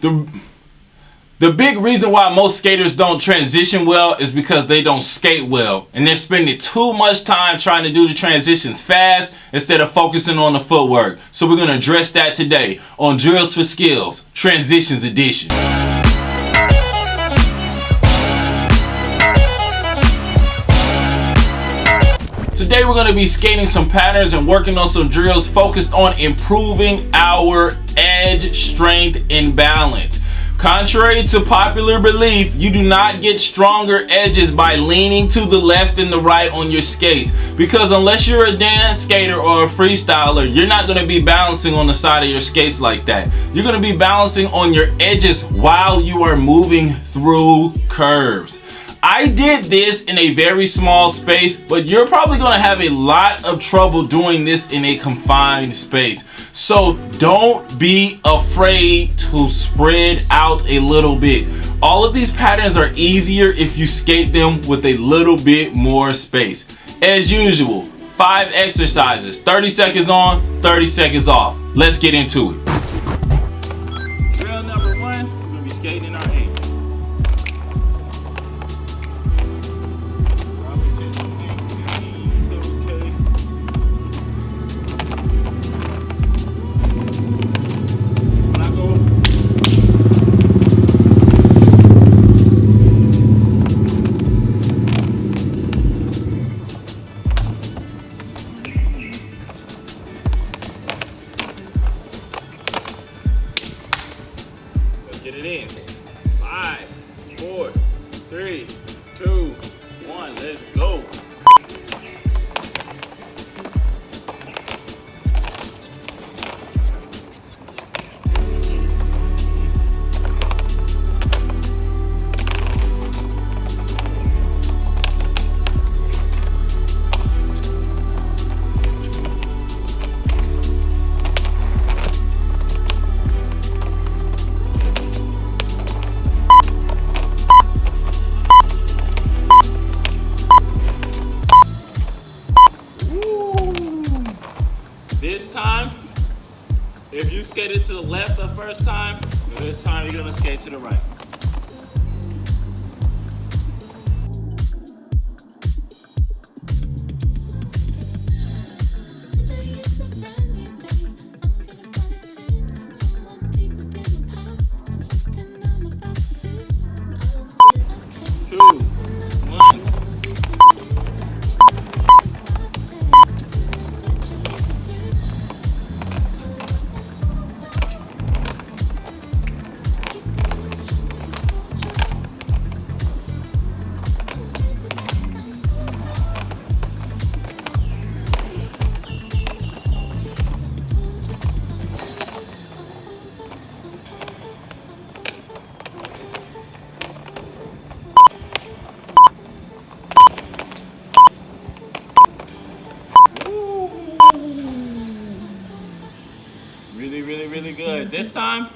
The big reason why most skaters don't transition well is because they don't skate well. And they're spending too much time trying to do the transitions fast instead of focusing on the footwork. So we're going to address that today on Drills for Skills, Transitions Edition. Today we're going to be skating some patterns and working on some drills focused on improving our edge strength and balance. Contrary to popular belief, you do not get stronger edges by leaning to the left and the right on your skates. Because unless you're a dance skater or a freestyler, you're not going to be balancing on the side of your skates like that. You're going to be balancing on your edges while you are moving through curves. I did this in a very small space, but you're probably going to have a lot of trouble doing this in a confined space. So don't be afraid to spread out a little bit. All of these patterns are easier if you skate them with a little bit more space. As usual, 5 exercises, 30 seconds on, 30 seconds off. Let's get into it. Drill number 1, we're going to be skating our 8. Get it in. 5, 4, 3, 2, 1. Let's go. This time, if you skated to the left the first time, this time you're gonna skate to the right. Really good. This time,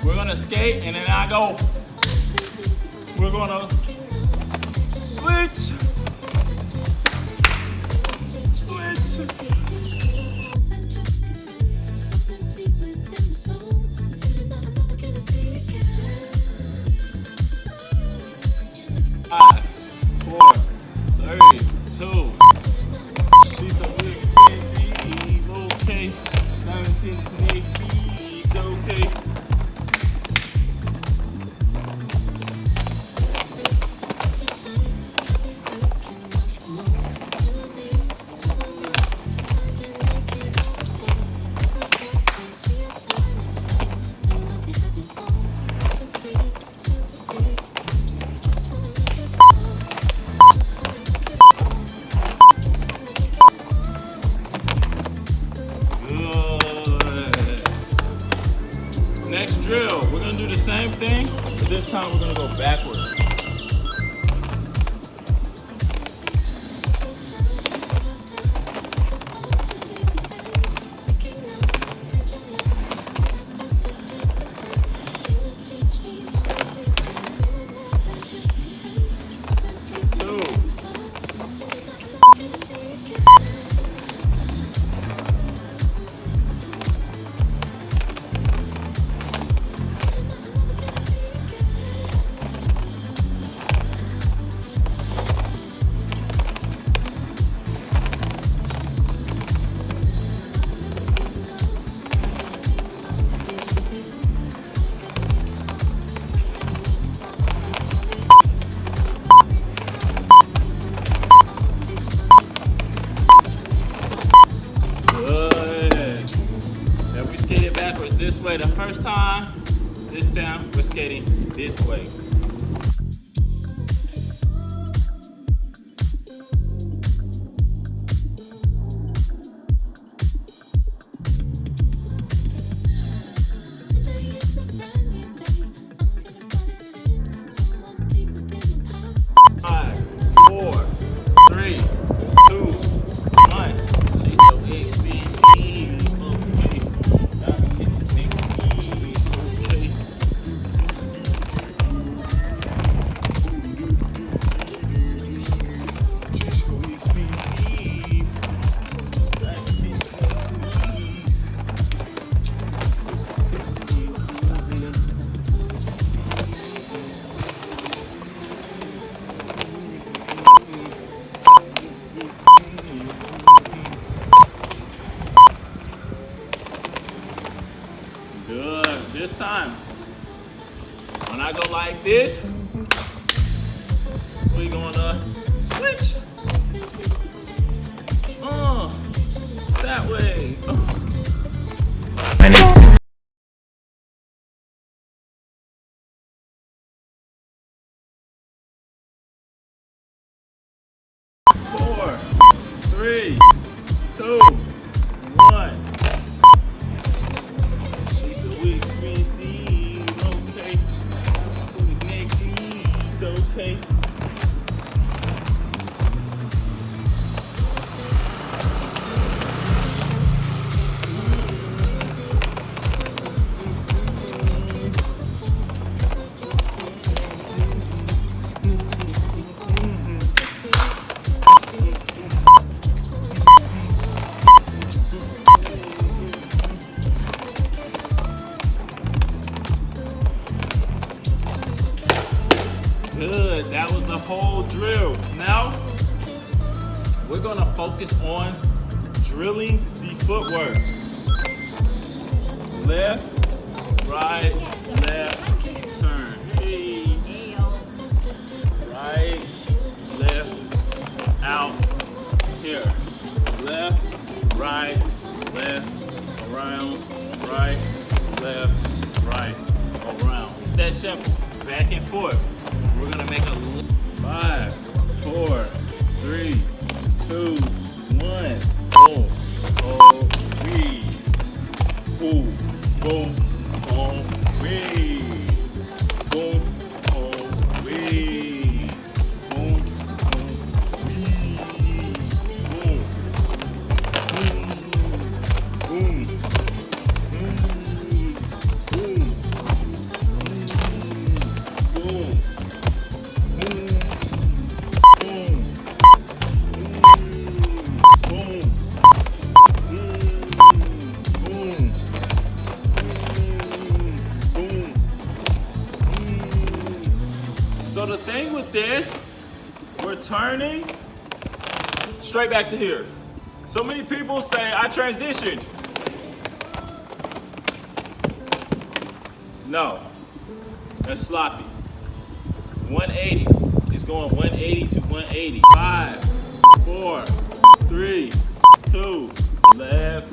we're gonna skate and then I go. We're gonna switch. Five, 4, 3, 2. She's a big baby. Okay. 17, 18, it's okay. Next drill, we're gonna do the same thing, but this time we're gonna go backwards. First time, this time we're skating this way. Good. This time, when I go like this, we're gonna switch. That way. 4, 3, 2, 1. She's a weak species, okay. Who's next? Okay. Good, that was the whole drill. Now, we're gonna focus on drilling the footwork. Left, right, left, turn. Hey. Right, left, out, here. Left, right, left, around, right, left, right, around. It's that simple, back and forth. We're gonna make a 5, 4, 3, 2, 1. Boom. Oh, we. Boom. Boom. Oh, we. Boom. Oh, we. Boom. Oh, we. Boom. Boom. Boom. So the thing with this, we're turning straight back to here. So many people say, I transitioned. No, that's sloppy. 180 is going 180 to 180. 5, 4, 3, 2, left,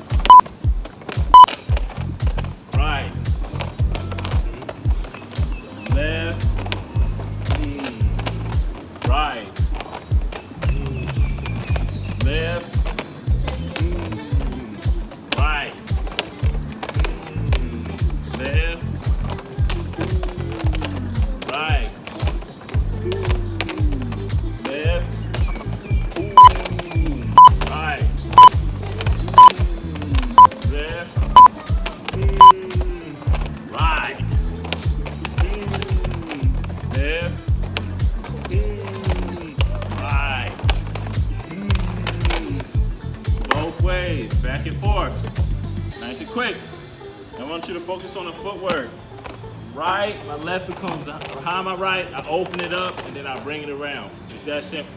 right, left, right, left, right, left, right, left, right, left, right, left, right, both ways, back and forth, nice and quick. I want you to focus on the footwork. Right, my left becomes behind my right, I open it up, and then I bring it around. It's that simple.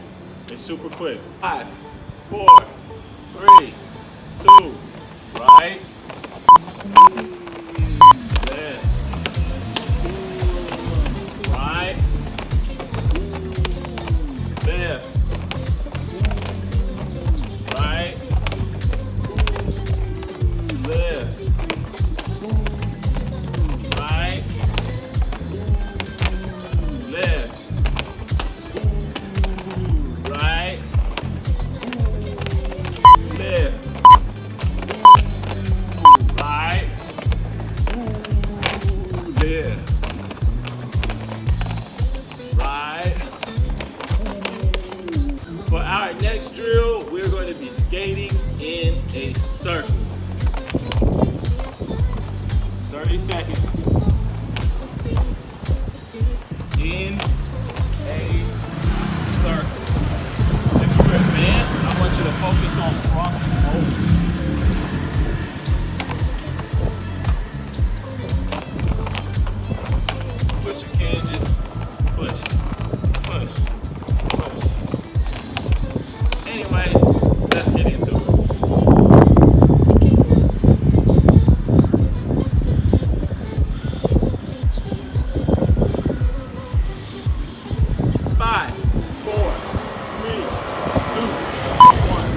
It's super quick. 5, 4, 3, 2, right, left, right, left, right, left, skating in a circle. 30 seconds. In a circle. If you're advanced, I want you to focus on crossing over. But you can't just push. Anyway, let's get into it. 5, 4, 3, 2, 1.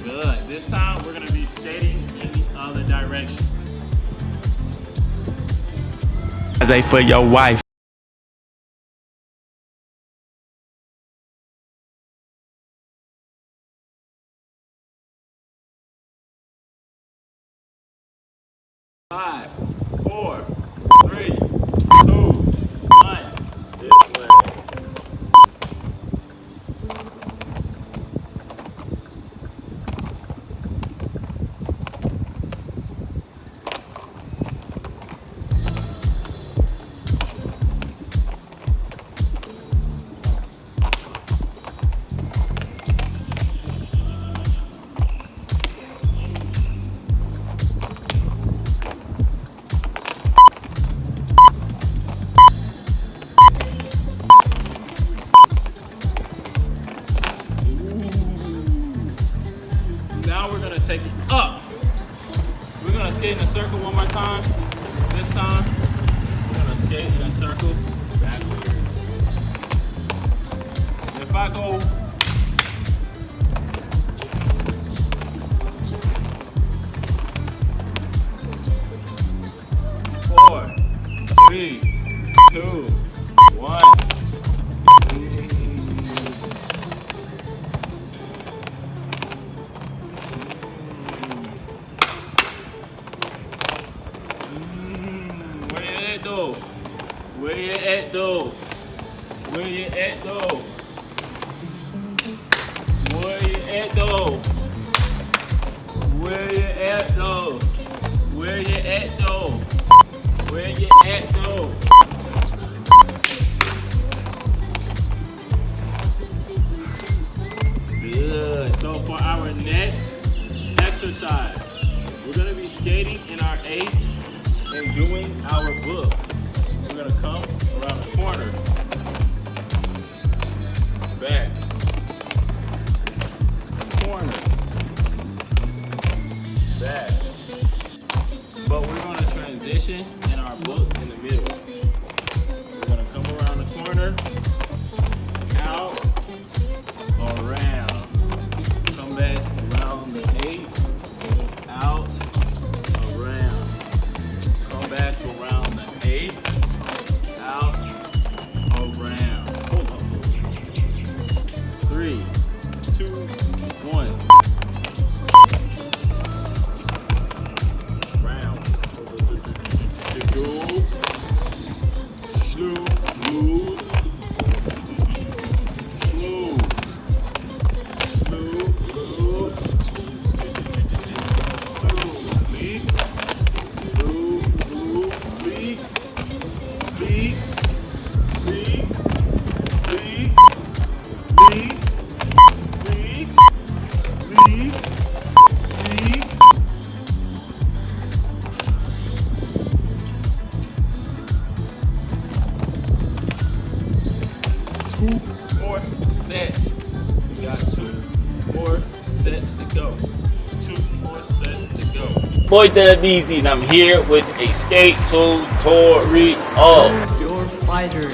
Good. This time we're going to be skating in the other direction. As a for your wife. 5, 4, 3, 2, 1. This way. Now we're gonna take it up. We're gonna skate in a circle one more time. This time, we're gonna skate in a circle backwards. If I go 4, 3, 2, 1. Where you at though? Where you at though? Where you at though? Where you at though? Where you at though? Where you at though? Good. So for our next exercise, we're gonna be skating in our 8 and doing our book. We're gonna come around the corner, back, corner, back. But we're gonna transition in our book in the middle. We're gonna come around the corner, out, around. Come back around the 8, out, around. Come back around the 8. Out, around. Hold up. 3, 2, 1. Round. Go. Slow. Move. Slow. Slow. Move. Leap. Move. Leap. Leap. Leap. Leap. Leap. Leap. Leap. Leap. 2 more sets. We got 2 more sets to go. 2 more sets to go. Boy Beezy, and I'm here with a skate tutorial. Your fighter.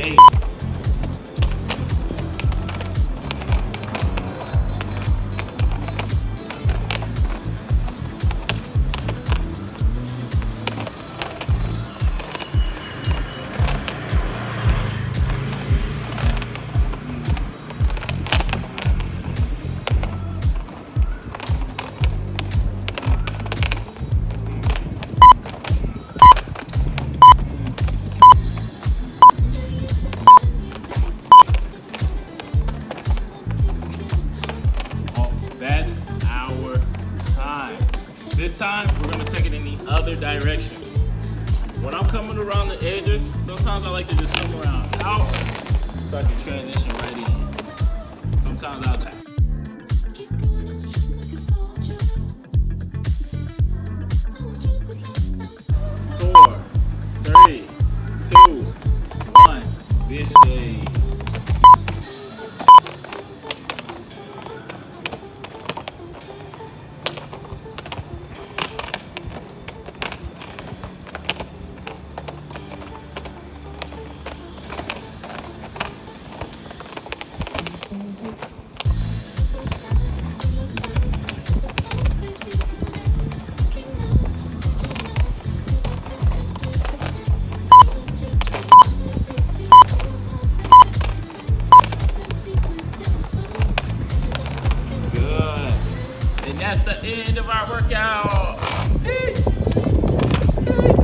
8. That's our time. This time, we're gonna take it in the other direction. When I'm coming around the edges, sometimes I like to just come around out so I can transition right in. Sometimes I'll tap. 4, 3, 2, 1. This way. Good. And that's the end of our workout. Peace.